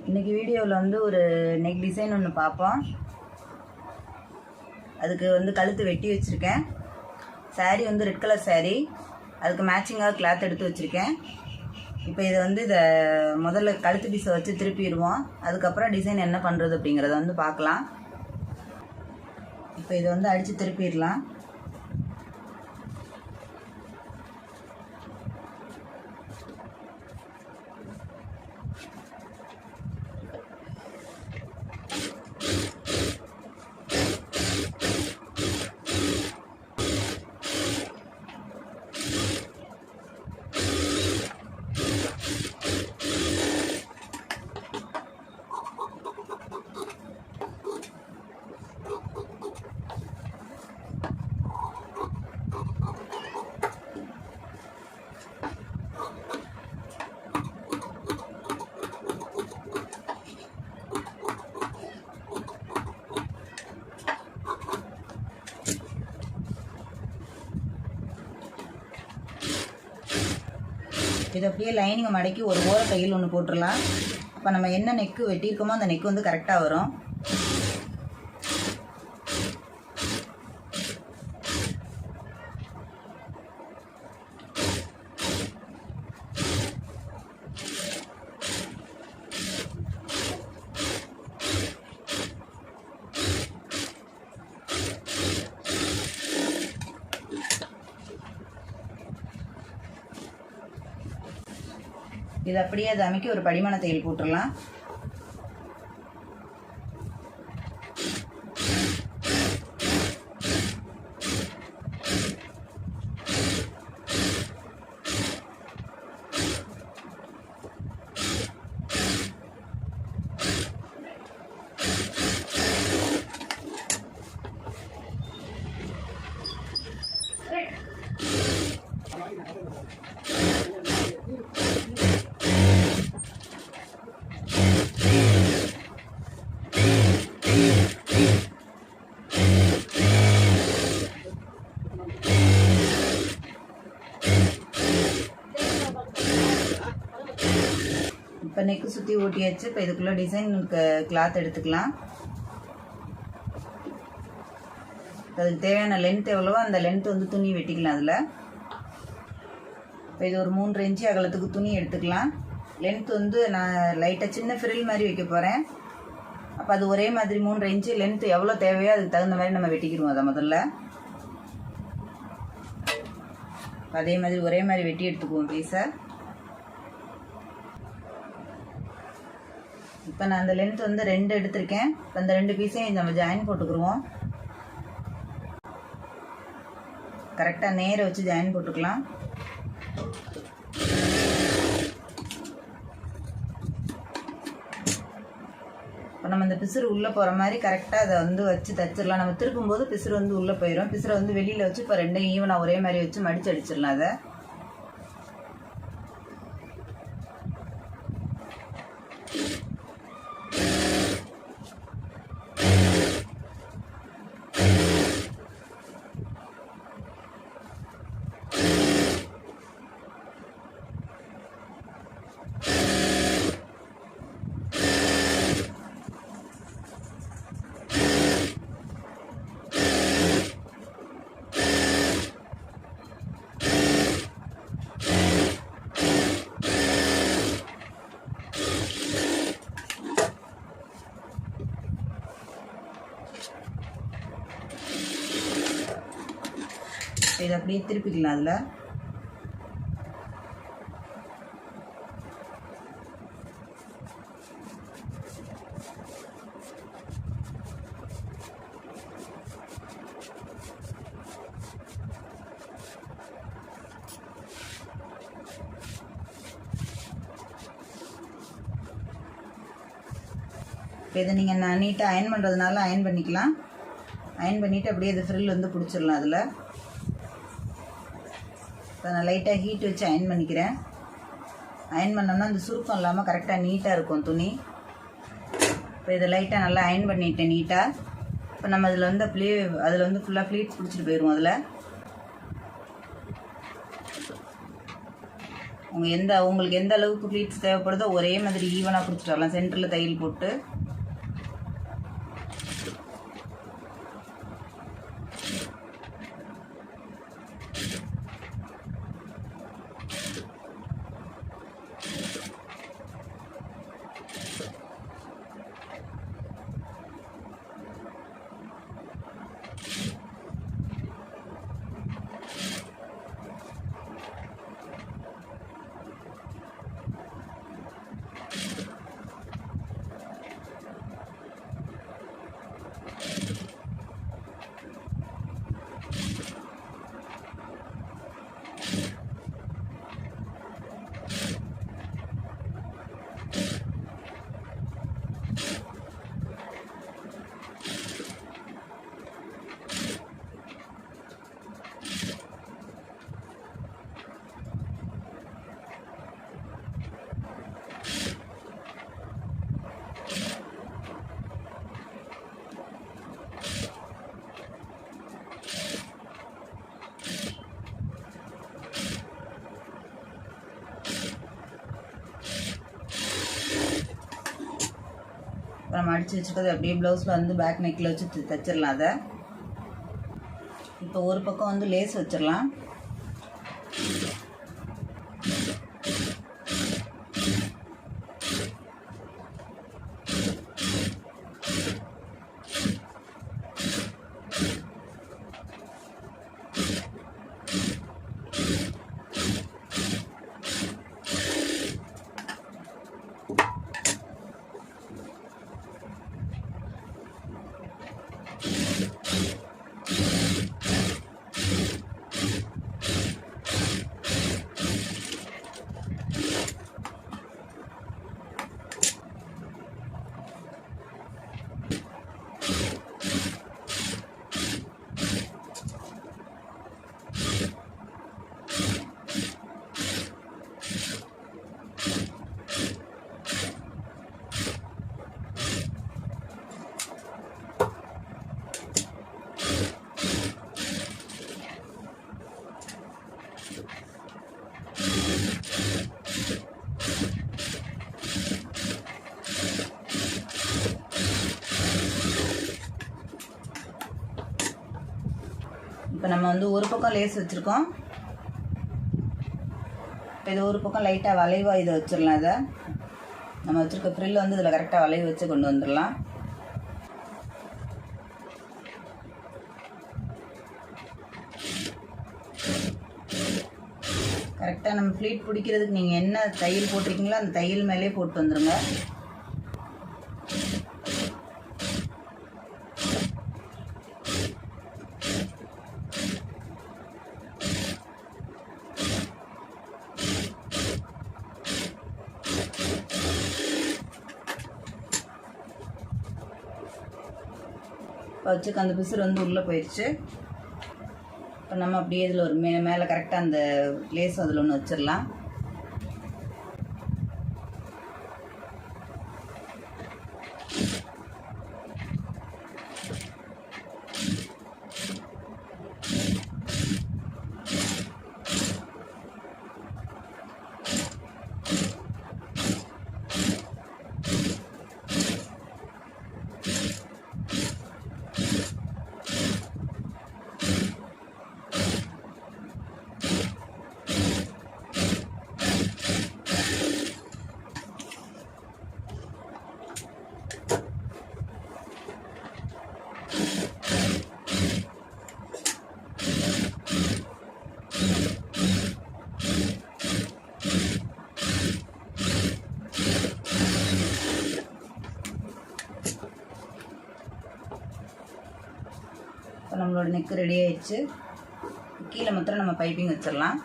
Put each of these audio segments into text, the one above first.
இன்றைக்கி வீடியோவில் வந்து ஒரு நெக் டிசைன் ஒன்று பார்ப்போம். அதுக்கு வந்து கழுத்து வெட்டி வச்சுருக்கேன். சாரீ வந்து ரெட் கலர் சாரீ, அதுக்கு மேட்சிங்காக கிளாத் எடுத்து வச்சுருக்கேன். இப்போ இதை வந்து முதல்ல கழுத்து பீஸை வச்சு திருப்பிடுவோம். அதுக்கப்புறம் டிசைன் என்ன பண்ணுறது அப்படிங்கிறத வந்து பார்க்கலாம். இப்போ இதை வந்து அடித்து திருப்பிடலாம். இதை அப்படியே லைனிங்கை மடக்கி ஒரு ஓர தையல் ஒன்று போட்டுடலாம். அப்போ நம்ம என்ன நெக்கு வெட்டியிருக்கோமோ அந்த நெக்கு வந்து கரெக்டாக வரும். இது அப்படியே அதை அமைக்கி ஒரு படிமான தையல் போட்டுடலாம். இப்போ நெக்கு சுற்றி ஓட்டியாச்சு. இப்போ இதுக்குள்ளே டிசைனுக்கு கிளாத் எடுத்துக்கலாம். அதுக்கு தேவையான லென்த் எவ்வளவோ அந்த லென்த் வந்து துணி வெட்டிக்கலாம். அதில் இப்போ இது ஒரு 3 இன்ச்சு அகலத்துக்கு துணி எடுத்துக்கலாம். லென்த் வந்து நான் லைட்டாக சின்ன ஃப்ரில் மாதிரி வைக்க போகிறேன். அப்போ அது ஒரே மாதிரி 3 இன்ச்சு லென்த் எவ்வளோ தேவையோ அதுக்கு தகுந்த மாதிரி நம்ம வெட்டிக்கிடுவோம். அதை முதல்ல அதே மாதிரி ஒரே மாதிரி வெட்டி எடுத்துக்குவோம் பீஸை. இப்போ நான் அந்த லென்த் வந்து 2 எடுத்திருக்கேன். இப்போ அந்த 2 பீஸையும் நம்ம ஜாயின் போட்டுக்குருவோம். கரெக்டாக நேர வச்சு ஜாயின் போட்டுக்கலாம். இப்போ நம்ம இந்த பிசுறு உள்ளே போகிற மாதிரி கரெக்டாக அதை வந்து வச்சு தச்சிடலாம். நம்ம திருப்பும்போது பிசுறு வந்து உள்ளே போயிடும். பிசுரை வந்து வெளியில் வச்சு இப்போ 2 ஈவனாக ஒரே மாதிரி வச்சு மடித்து அடிச்சிடலாம். அதை இதை அப்படியே திருப்பிக்கலாம். அதில் இப்போ இதை நீங்கள் நான் நீட்டாக அயன் பண்ணுறதுனால அயன் பண்ணிக்கலாம். அயன் பண்ணிவிட்டு அப்படியே இது ஃப்ரில் வந்து பிடிச்சிடலாம். அதில் இப்போ நான் லைட்டாக ஹீட் வச்சு அயன் பண்ணிக்கிறேன். அயன் பண்ணோம்னா அந்த சுருக்கம் இல்லாமல் கரெக்டாக நீட்டாக இருக்கும் துணி. இப்போ இதை லைட்டாக நல்லா அயன் பண்ணிட்டேன் நீட்டாக. இப்போ நம்ம அதில் வந்து அதில் வந்து ஃபுல்லாக ப்ளீட்ஸ் பிடிச்சிட்டு போயிடுவோம். அதில் உங்களுக்கு எந்த அளவுக்கு ப்ளீட்ஸ் தேவைப்படுதோ ஒரே மாதிரி ஈவனாக பிடிச்சிட்டு வரலாம். சென்டரில் தையல் போட்டு நம்ம அடித்து வச்சுக்கிறது அப்படியே ப்ளவுஸில் வந்து பேக் நெக்கில் வச்சு தைச்சிடலாம். அதை இப்போ ஒரு பக்கம் வந்து லேஸ் வச்சிடலாம். இப்போ நம்ம வந்து ஒரு பக்கம் லேஸ் வச்சுருக்கோம். இப்போ இது ஒரு பக்கம் லைட்டாக வளைவாக இதை வச்சிடலாம். இதை நம்ம வச்சுருக்க ஃப்ரில் வந்து இதில் கரெக்டாக வளைவு வச்சு கொண்டு வந்துடலாம். கரெக்டாக நம்ம ஃப்ளீட் பிடிக்கிறதுக்கு நீங்கள் என்ன தையல் போட்டிருக்கீங்களோ அந்த தையல் மேலே போட்டு வந்துடுங்க. வச்சுக்க அந்த பிசுறு வந்து உள்ளே போயிடுச்சு. இப்போ நம்ம அப்படியே இதில் ஒரு மேலே கரெக்டாக அந்த லேஸ் அதில் ஒன்று வச்சிடலாம். இப்போ நம்மளோட நெக்கு ரெடி ஆயிடுச்சு. கீழே மாத்திரம் நம்ம பைப்பிங் வச்சிடலாம்.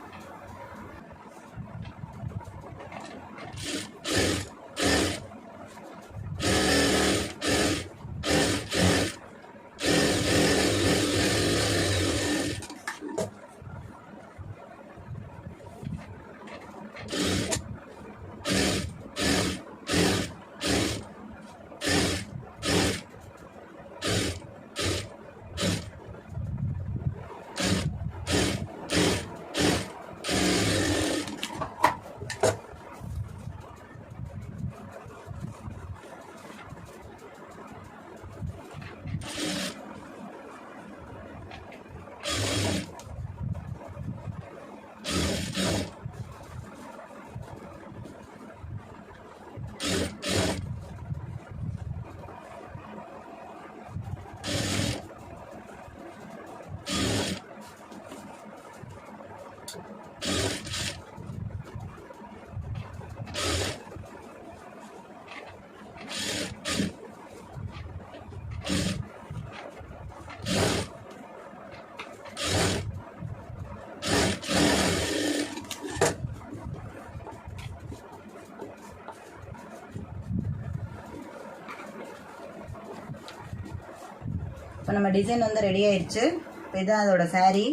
நம்ம டிசைன் வந்து ரெடி ஆயிடுச்சு. இப்போ இதுதான் அதோட saree.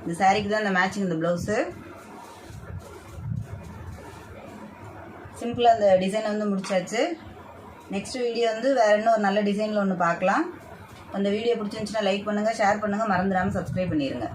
இந்த சாரீக்கு தான் இந்த மேட்சிங் இந்த ப்ளவுஸு. சிம்பிளாக அந்த டிசைன் வந்து முடிச்சாச்சு. நெக்ஸ்ட் வீடியோ வந்து வேறு இன்னும் ஒரு நல்ல டிசைனில் ஒன்று பார்க்கலாம். அந்த வீடியோ பிடிச்சிருந்துச்சுன்னா லைக் பண்ணுங்கள், ஷேர் பண்ணுங்கள், மறந்துடாமல் சப்ஸ்கிரைப் பண்ணிடுங்க.